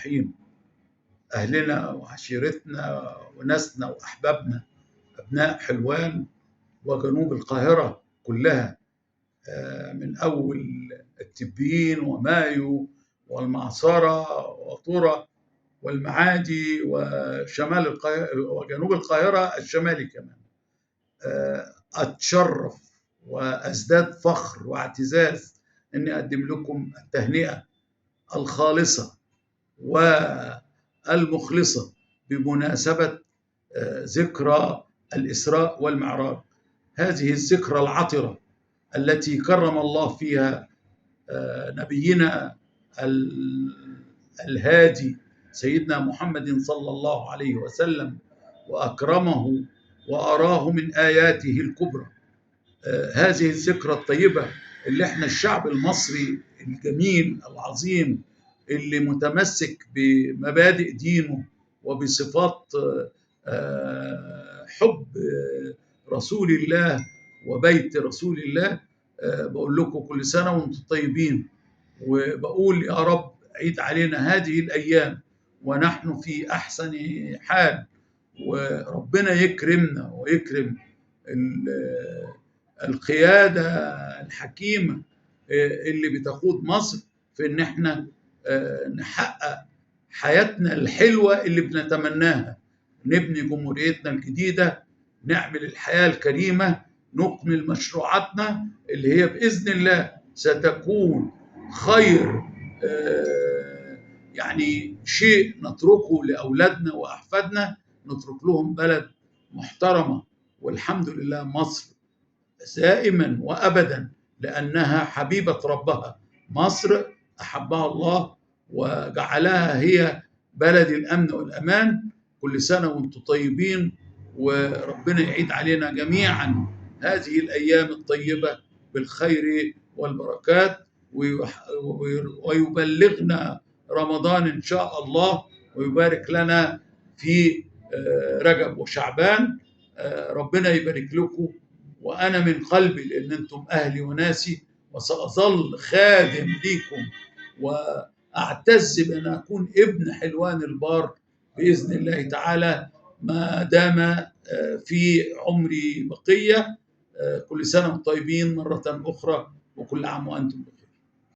الرحيم. أهلنا وعشيرتنا وناسنا وأحبابنا أبناء حلوان وجنوب القاهرة كلها، من أول التبين ومايو والمعصرة وطرة والمعادي وشمال القاهرة وجنوب القاهرة الشمالي كمان. أتشرف وأزداد فخر واعتزاز أني أقدم لكم التهنئة الخالصة والمخلصة بمناسبة ذكرى الإسراء والمعراج، هذه الذكرى العطرة التي كرم الله فيها نبينا الهادي سيدنا محمد صلى الله عليه وسلم، وأكرمه وأراه من آياته الكبرى. هذه الذكرى الطيبة اللي احنا الشعب المصري الجميل العظيم اللي متمسك بمبادئ دينه وبصفات حب رسول الله وبيت رسول الله، بقول لكم كل سنة وانتم طيبين، وبقول يا رب عيد علينا هذه الأيام ونحن في أحسن حال، وربنا يكرمنا ويكرم القيادة الحكيمة اللي بتقود مصر في ان احنا نحقق حياتنا الحلوة اللي بنتمناها، نبني جمهوريتنا الجديدة، نعمل الحياة الكريمة، نكمل مشروعاتنا اللي هي بإذن الله ستكون خير يعني شيء نتركه لأولادنا وأحفادنا، نترك لهم بلد محترمة. والحمد لله مصر دائما وأبدا لأنها حبيبة ربها، مصر أحبها الله وجعلها هي بلد الأمن والأمان. كل سنة وانتم طيبين، وربنا يعيد علينا جميعا هذه الأيام الطيبة بالخير والبركات، ويبلغنا رمضان إن شاء الله، ويبارك لنا في رجب وشعبان. ربنا يبارك لكم، وأنا من قلبي لأن أنتم أهلي وناسي، وسأظل خادم ليكم، وأعتز بأن أكون ابن حلوان البار بإذن الله تعالى ما دام في عمري بقية. كل سنة وانتم طيبين مرة أخرى، وكل عام وأنتم بخير.